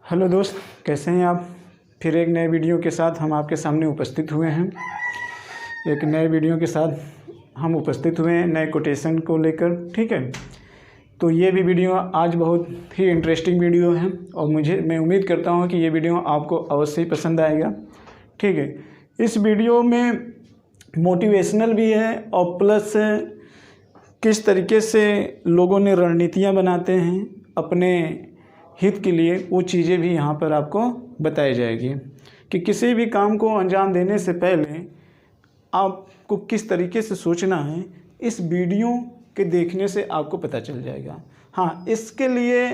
Hello दोस्त, कैसे हैं आप। फिर एक नए वीडियो के साथ हम आपके सामने उपस्थित हुए हैं। एक नए वीडियो के साथ हम उपस्थित हुए हैं नए कोटेशन को लेकर। ठीक है, तो ये भी वीडियो आज बहुत ही इंटरेस्टिंग वीडियो है और मैं उम्मीद करता हूँ कि ये वीडियो आपको अवश्य ही पसंद आएगा। ठीक है, इस वीडियो में मोटिवेशनल भी है और प्लस किस तरीके से लोगों ने रणनीतियाँ बनाते हैं अपने हित के लिए, वो चीज़ें भी यहाँ पर आपको बताई जाएगी कि किसी भी काम को अंजाम देने से पहले आपको किस तरीके से सोचना है। इस वीडियो के देखने से आपको पता चल जाएगा। हाँ, इसके लिए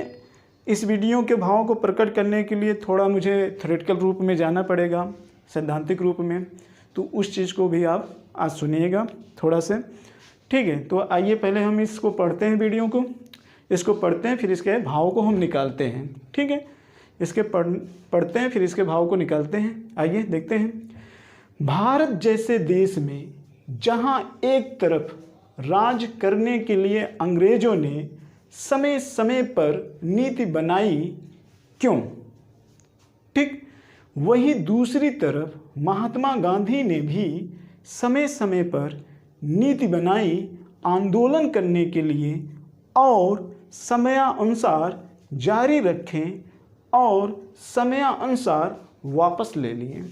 इस वीडियो के भावों को प्रकट करने के लिए थोड़ा मुझे थ्योरेटिकल रूप में जाना पड़ेगा, सैद्धांतिक रूप में, तो उस चीज़ को भी आप आज सुनिएगा थोड़ा से। ठीक है, तो आइए पहले हम इसको पढ़ते हैं, वीडियो को इसको पढ़ते हैं, फिर इसके भाव को हम निकालते हैं। ठीक है, इसके पढ़ते हैं, फिर इसके भाव को निकालते हैं। आइए देखते हैं। भारत जैसे देश में जहां एक तरफ राज करने के लिए अंग्रेजों ने समय समय पर नीति बनाई, क्यों? ठीक, वहीं दूसरी तरफ महात्मा गांधी ने भी समय समय पर नीति बनाई आंदोलन करने के लिए और समयानुसार जारी रखें और समयानुसार वापस ले लिए।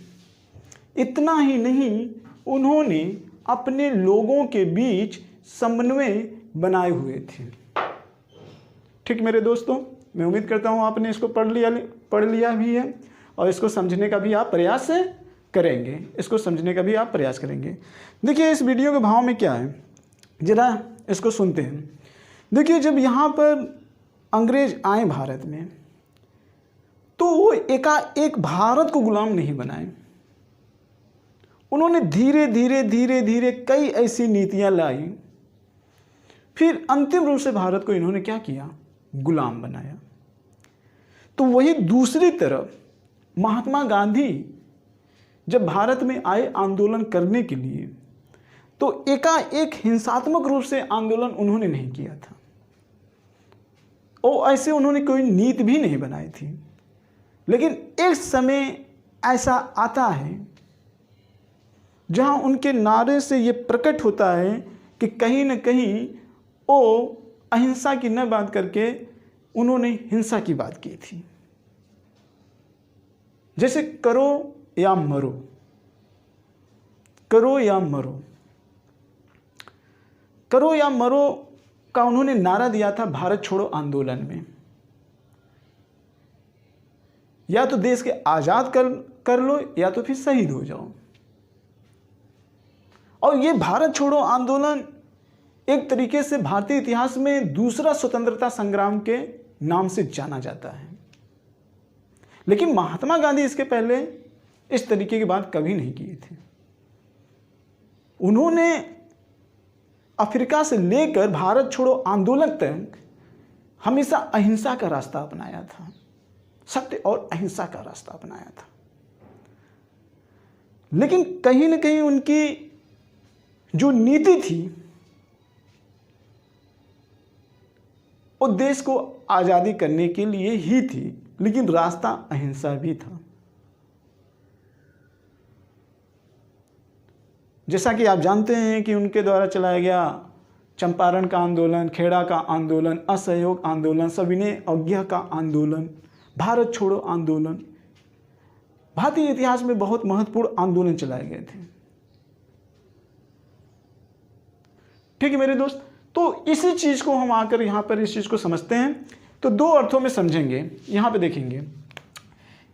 इतना ही नहीं, उन्होंने अपने लोगों के बीच समन्वय बनाए हुए थे। ठीक मेरे दोस्तों, मैं उम्मीद करता हूँ आपने इसको पढ़ लिया भी है और इसको समझने का भी आप प्रयास करेंगे। देखिए इस वीडियो के भाव में क्या है, ज़रा इसको सुनते हैं। देखिए, जब यहाँ पर अंग्रेज आए भारत में, तो वो एकाएक भारत को गुलाम नहीं बनाए। उन्होंने धीरे धीरे कई ऐसी नीतियाँ लाई, फिर अंतिम रूप से भारत को इन्होंने क्या किया, गुलाम बनाया। तो वही दूसरी तरफ महात्मा गांधी जब भारत में आए आंदोलन करने के लिए, तो एकाएक हिंसात्मक रूप से आंदोलन उन्होंने नहीं किया था और ऐसे उन्होंने कोई नीति भी नहीं बनाई थी। लेकिन एक समय ऐसा आता है जहां उनके नारे से ये प्रकट होता है कि कहीं न कहीं वो अहिंसा की न बात करके उन्होंने हिंसा की बात की थी। जैसे करो या मरो, करो या मरो, करो या मरो का उन्होंने नारा दिया था भारत छोड़ो आंदोलन में। या तो देश के आज़ाद कर लो या तो फिर शहीद हो जाओ। और ये भारत छोड़ो आंदोलन एक तरीके से भारतीय इतिहास में दूसरा स्वतंत्रता संग्राम के नाम से जाना जाता है। लेकिन महात्मा गांधी इसके पहले इस तरीके की बात कभी नहीं की थी। उन्होंने अफ्रीका से लेकर भारत छोड़ो आंदोलन तक हमेशा अहिंसा का रास्ता अपनाया था, सत्य और अहिंसा का रास्ता अपनाया था। लेकिन कहीं न कहीं उनकी जो नीति थी वो देश को आज़ादी करने के लिए ही थी, लेकिन रास्ता अहिंसा भी था। जैसा कि आप जानते हैं कि उनके द्वारा चलाया गया चंपारण का आंदोलन, खेड़ा का आंदोलन, असहयोग आंदोलन, सविनय अवज्ञा का आंदोलन, भारत छोड़ो आंदोलन, भारतीय इतिहास में बहुत महत्वपूर्ण आंदोलन चलाए गए थे। ठीक है मेरे दोस्त, तो इसी चीज़ को हम आकर यहाँ पर इस चीज़ को समझते हैं। तो दो अर्थों में समझेंगे, यहाँ पे देखेंगे।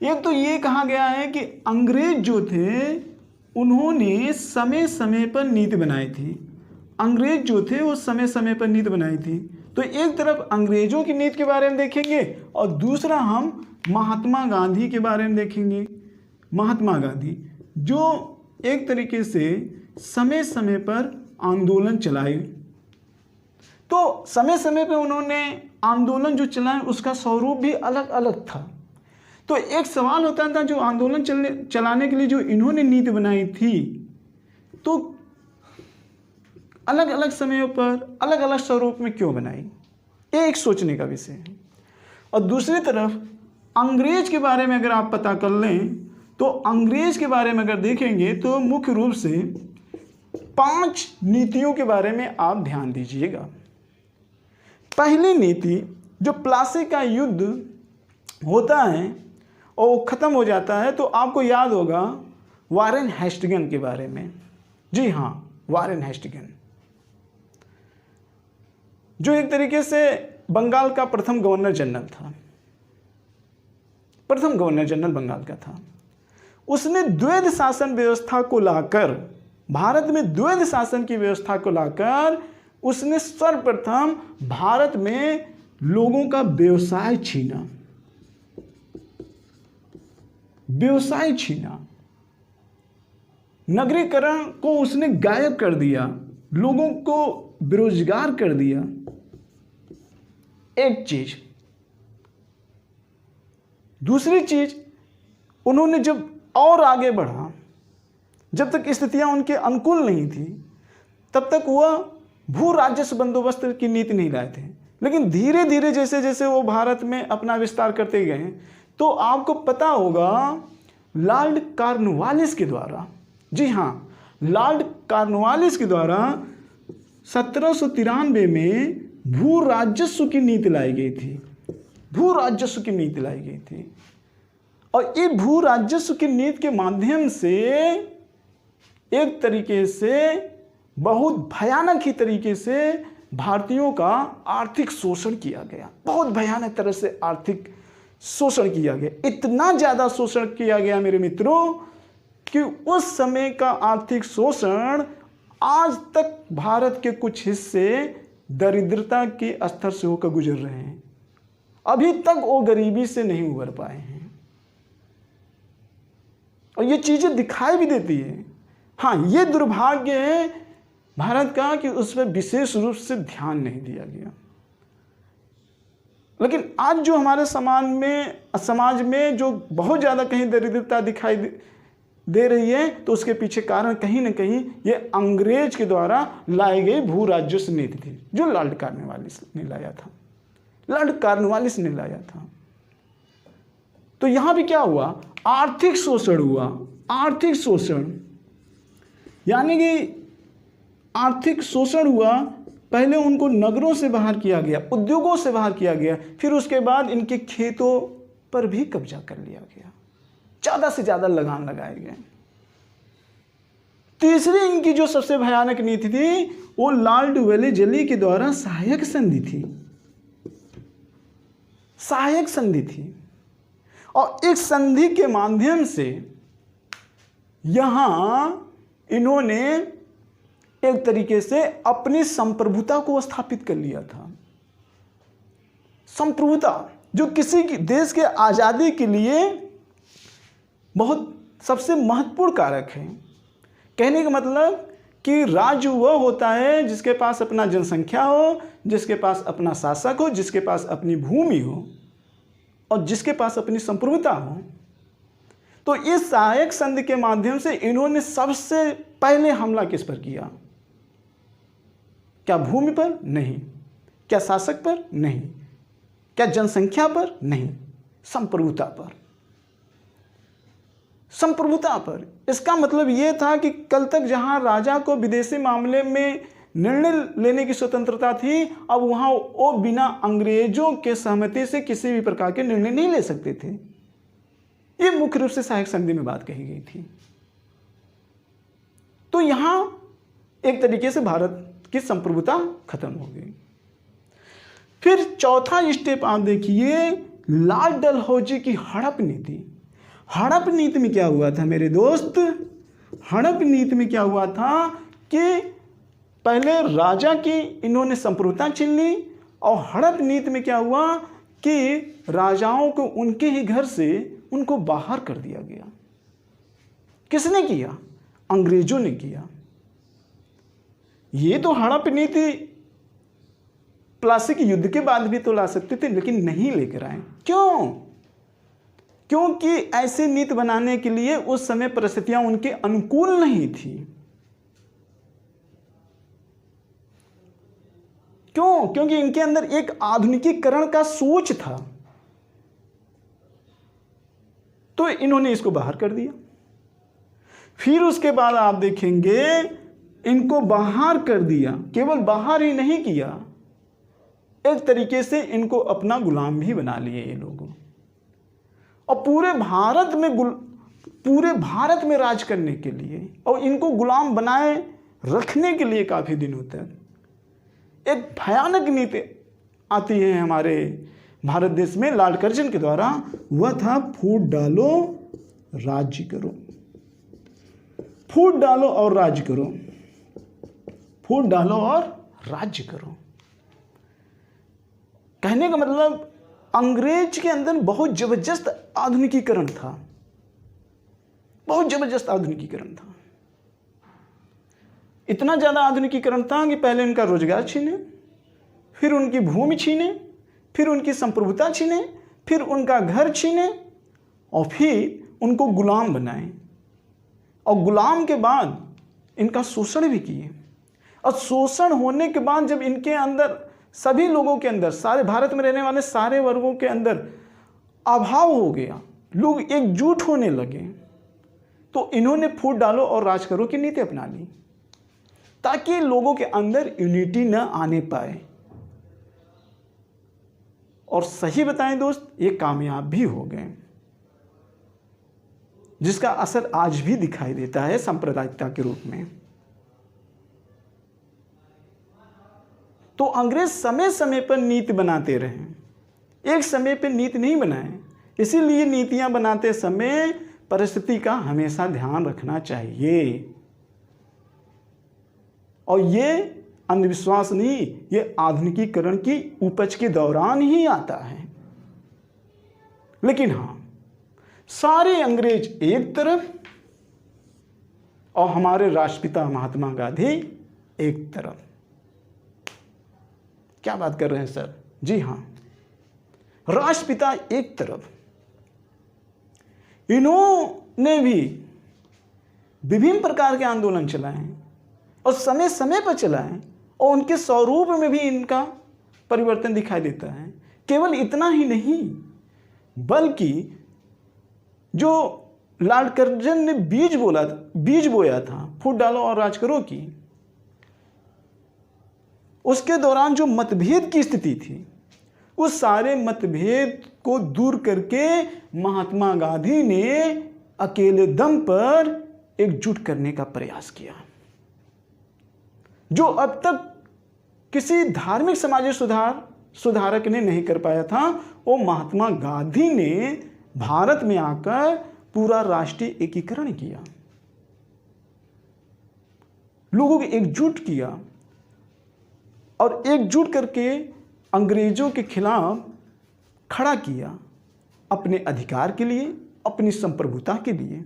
एक तो ये कहा गया है कि अंग्रेज जो थे उन्होंने समय समय पर नीति बनाई थी। अंग्रेज जो थे वो समय समय पर नीति बनाई थी। तो एक तरफ अंग्रेजों की नीति के बारे में देखेंगे और दूसरा हम महात्मा गांधी के बारे में देखेंगे। महात्मा गांधी जो एक तरीके से समय समय पर आंदोलन चलाए, तो समय समय पर उन्होंने आंदोलन जो चलाए उसका स्वरूप भी अलग अलग था। तो एक सवाल होता था, जो आंदोलन चलाने के लिए जो इन्होंने नीति बनाई थी, तो अलग अलग समयों पर अलग अलग स्वरूप में क्यों बनाई, ये एक सोचने का विषय है। और दूसरी तरफ अंग्रेज के बारे में अगर आप पता कर लें तो अंग्रेज के बारे में अगर देखेंगे तो मुख्य रूप से 5 नीतियों के बारे में आप ध्यान दीजिएगा। पहली नीति, जो प्लासी का युद्ध होता है और वो ख़त्म हो जाता है, तो आपको याद होगा वारेन हेस्टिंग्स के बारे में। जी हाँ, वारेन हेस्टिंग्स जो एक तरीके से बंगाल का प्रथम गवर्नर जनरल था, प्रथम गवर्नर जनरल बंगाल का था। उसने द्वैध शासन व्यवस्था को लाकर, भारत में द्वैध शासन की व्यवस्था को लाकर उसने सर्वप्रथम भारत में लोगों का व्यवसाय छीना, व्यवसाय छीना। नगरीकरण को उसने गायब कर दिया, लोगों को बेरोजगार कर दिया। एक चीज। दूसरी चीज, उन्होंने जब और आगे बढ़ा, जब तक स्थितियां उनके अनुकूल नहीं थी तब तक वह भू राजस्व बंदोबस्त की नीति नहीं लाए थे। लेकिन धीरे धीरे जैसे जैसे वो भारत में अपना विस्तार करते गए, तो आपको पता होगा लॉर्ड कॉर्नवालिस के द्वारा, जी हाँ, लॉर्ड कॉर्नवालिस के द्वारा 1793 में भू राजस्व की नीति लाई गई थी, भू राजस्व की नीति लाई गई थी। और ये भू राजस्व की नीति के माध्यम से एक तरीके से बहुत भयानक ही तरीके से भारतीयों का आर्थिक शोषण किया गया, बहुत भयानक तरह से आर्थिक शोषण किया गया। इतना ज़्यादा शोषण किया गया मेरे मित्रों कि उस समय का आर्थिक शोषण आज तक भारत के कुछ हिस्से दरिद्रता के स्तर से होकर गुजर रहे हैं। अभी तक वो गरीबी से नहीं उबर पाए हैं। और ये चीज़ें दिखाई भी देती है। हाँ, ये दुर्भाग्य है भारत का कि उस पर विशेष रूप से ध्यान नहीं दिया गया। लेकिन आज जो हमारे समाज में जो बहुत ज़्यादा कहीं दरिद्रता दिखाई दे रही है, तो उसके पीछे कारण कहीं ना कहीं ये अंग्रेज के द्वारा लाई गई भू राजस्व नीति थी, जो लॉर्ड कॉर्नवालिस ने लाया था, लॉर्ड कॉर्नवालिस ने लाया था। तो यहाँ भी क्या हुआ? आर्थिक शोषण हुआ, आर्थिक शोषण, यानी कि आर्थिक शोषण हुआ। पहले उनको नगरों से बाहर किया गया, उद्योगों से बाहर किया गया, फिर उसके बाद इनके खेतों पर भी कब्जा कर लिया गया, ज़्यादा से ज़्यादा लगान लगाए गए। तीसरी इनकी जो सबसे भयानक नीति थी वो लॉर्ड वेलेस्ली के द्वारा सहायक संधि थी, सहायक संधि थी। और इस संधि के माध्यम से यहां इन्होंने एक तरीके से अपनी संप्रभुता को स्थापित कर लिया था। संप्रभुता जो किसी देश के आज़ादी के लिए बहुत सबसे महत्वपूर्ण कारक है। कहने का मतलब कि राज्य वह होता है जिसके पास अपना जनसंख्या हो, जिसके पास अपना शासक हो, जिसके पास अपनी भूमि हो और जिसके पास अपनी संप्रभुता हो। तो इस सहायक संधि के माध्यम से इन्होंने सबसे पहले हमला किस पर किया? क्या भूमि पर? नहीं। क्या शासक पर? नहीं। क्या जनसंख्या पर? नहीं। संप्रभुता पर, संप्रभुता पर। इसका मतलब यह था कि कल तक जहां राजा को विदेशी मामले में निर्णय लेने की स्वतंत्रता थी, अब वहां वो बिना अंग्रेजों के सहमति से किसी भी प्रकार के निर्णय नहीं ले सकते थे। ये मुख्य रूप से सहायक संधि में बात कही गई थी। तो यहां एक तरीके से भारत की संप्रभुता खत्म हो गई। फिर चौथा स्टेप आप देखिए, लॉर्ड डलहौजी की हड़प नीति। हड़प नीति में क्या हुआ था मेरे दोस्त? हड़प नीति में क्या हुआ था कि पहले राजा की इन्होंने संप्रभुता छीन ली, और हड़प नीति में क्या हुआ कि राजाओं को उनके ही घर से उनको बाहर कर दिया गया। किसने किया? अंग्रेजों ने किया। ये तो हड़प नीति प्लासी के युद्ध के बाद भी तो ला सकते थे, लेकिन नहीं लेकर आए। क्यों? क्योंकि ऐसी नीति बनाने के लिए उस समय परिस्थितियां उनके अनुकूल नहीं थी। क्यों? क्योंकि इनके अंदर एक आधुनिकीकरण का सोच था। तो इन्होंने इसको बाहर कर दिया। फिर उसके बाद आप देखेंगे इनको बाहर कर दिया, केवल बाहर ही नहीं किया, एक तरीके से इनको अपना गुलाम भी बना लिए ये लोगों, और पूरे भारत में राज करने के लिए और इनको गुलाम बनाए रखने के लिए काफ़ी दिनों तक एक भयानक नीति आती है हमारे भारत देश में लॉर्ड कर्जन के द्वारा। वह था फूट डालो राज्य करो, फूट डालो और राज्य करो, फूट डालो और राज्य करो। कहने का मतलब अंग्रेज के अंदर बहुत जबरदस्त आधुनिकीकरण था, बहुत जबरदस्त आधुनिकीकरण था। इतना ज़्यादा आधुनिकीकरण था कि पहले उनका रोजगार छीने, फिर उनकी भूमि छीने, फिर उनकी संप्रभुता छीने, फिर उनका घर छीने, और फिर उनको गुलाम बनाए, और गुलाम के बाद इनका शोषण भी किए। और शोषण होने के बाद जब इनके अंदर सभी लोगों के अंदर, सारे भारत में रहने वाले सारे वर्गों के अंदर अभाव हो गया, लोग एकजुट होने लगे, तो इन्होंने फूट डालो और राज करो की नीति अपना ली, ताकि लोगों के अंदर यूनिटी न आने पाए। और सही बताएं दोस्त, ये कामयाब भी हो गए, जिसका असर आज भी दिखाई देता है सांप्रदायिकता के रूप में। तो अंग्रेज समय समय पर नीति बनाते रहे, एक समय पर नीति नहीं बनाए। इसीलिए नीतियां बनाते समय परिस्थिति का हमेशा ध्यान रखना चाहिए। और ये अंधविश्वास नहीं, ये आधुनिकीकरण की उपज के दौरान ही आता है। लेकिन हाँ, सारे अंग्रेज एक तरफ और हमारे राष्ट्रपिता महात्मा गांधी एक तरफ। क्या बात कर रहे हैं सर? जी हाँ, राष्ट्रपिता एक तरफ, इन्होंने भी विभिन्न प्रकार के आंदोलन चलाए और समय समय पर चलाए, और उनके स्वरूप में भी इनका परिवर्तन दिखाई देता है। केवल इतना ही नहीं, बल्कि जो लॉर्ड कर्जन ने बीज बोया था फूट डालो और राज करो की, उसके दौरान जो मतभेद की स्थिति थी, उस सारे मतभेद को दूर करके महात्मा गांधी ने अकेले दम पर एकजुट करने का प्रयास किया। जो अब तक किसी धार्मिक सामाजिक सुधारक ने नहीं कर पाया था, वो महात्मा गांधी ने भारत में आकर पूरा राष्ट्रीय एकीकरण किया, लोगों को एकजुट किया, और एकजुट करके अंग्रेजों के खिलाफ खड़ा किया, अपने अधिकार के लिए, अपनी संप्रभुता के लिए।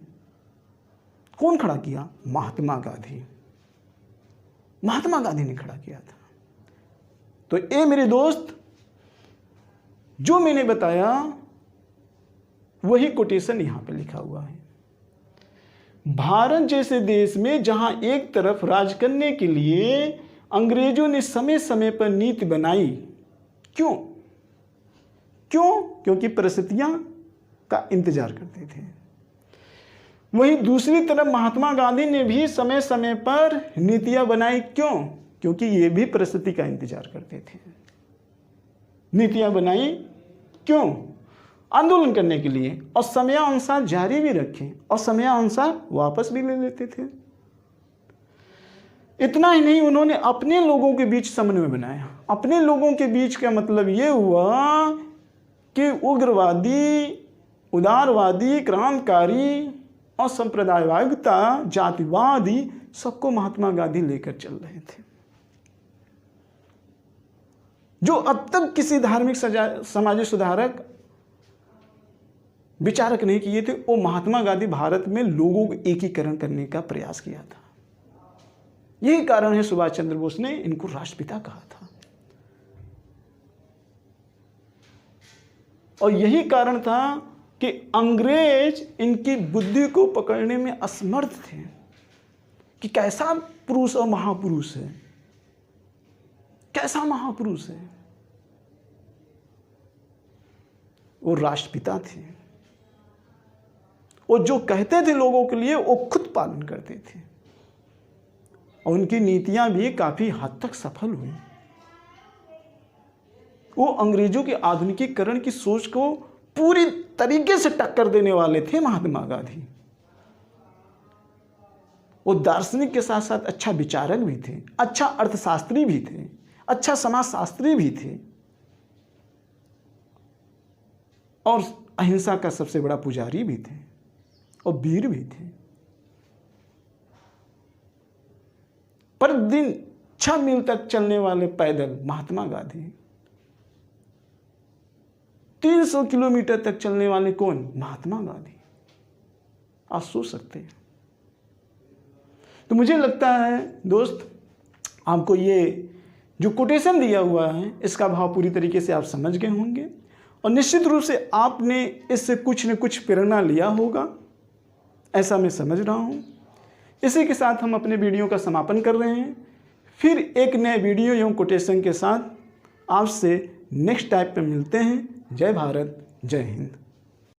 कौन खड़ा किया? महात्मा गांधी। महात्मा गांधी ने खड़ा किया था। तो ये मेरे दोस्त, जो मैंने बताया वही कोटेशन यहां पे लिखा हुआ है। भारत जैसे देश में जहां एक तरफ राज करने के लिए अंग्रेजों ने समय समय पर नीति बनाई, क्यों? क्योंकि परिस्थितियां का इंतजार करते थे। वहीं दूसरी तरफ महात्मा गांधी ने भी समय समय पर नीतियां बनाई, क्यों? क्योंकि ये भी परिस्थिति का इंतजार करते थे। नीतियां बनाई क्यों? आंदोलन करने के लिए, और समयानुसार जारी भी रखें और समयानुसार वापस भी ले लेते थे। इतना ही नहीं, उन्होंने अपने लोगों के बीच समन्वय बनाया। अपने लोगों के बीच का मतलब ये हुआ कि उग्रवादी, उदारवादी, क्रांतिकारी और संप्रदायवादिता, जातिवादी, सबको महात्मा गांधी लेकर चल रहे थे। जो अब तक किसी धार्मिक सामाजिक सुधारक विचारक नहीं किए थे, वो महात्मा गांधी भारत में लोगों को एकीकरण करने का प्रयास किया था। यही कारण है सुभाष चंद्र बोस ने इनको राष्ट्रपिता कहा था, और यही कारण था कि अंग्रेज इनकी बुद्धि को पकड़ने में असमर्थ थे कि कैसा पुरुष और महापुरुष है, कैसा महापुरुष है। वो राष्ट्रपिता थे, वो जो कहते थे लोगों के लिए वो खुद पालन करते थे और उनकी नीतियां भी काफ़ी हद तक सफल हुई। वो अंग्रेजों के आधुनिकीकरण की सोच को पूरी तरीके से टक्कर देने वाले थे महात्मा गांधी। वो दार्शनिक के साथ साथ अच्छा विचारक भी थे, अच्छा अर्थशास्त्री भी थे, अच्छा समाजशास्त्री भी थे और अहिंसा का सबसे बड़ा पुजारी भी थे और वीर भी थे। प्रतिदिन 6 मील तक चलने वाले पैदल महात्मा गांधी, 300 किलोमीटर तक चलने वाले कौन? महात्मा गांधी। आप सोच सकते हैं। तो मुझे लगता है दोस्त, आपको ये जो कोटेशन दिया हुआ है इसका भाव पूरी तरीके से आप समझ गए होंगे और निश्चित रूप से आपने इससे कुछ न कुछ प्रेरणा लिया होगा, ऐसा मैं समझ रहा हूँ। इसी के साथ हम अपने वीडियो का समापन कर रहे हैं। फिर एक नए वीडियो एवं कोटेशन के साथ आपसे नेक्स्ट टाइप पे मिलते हैं। जय भारत, जय हिंद।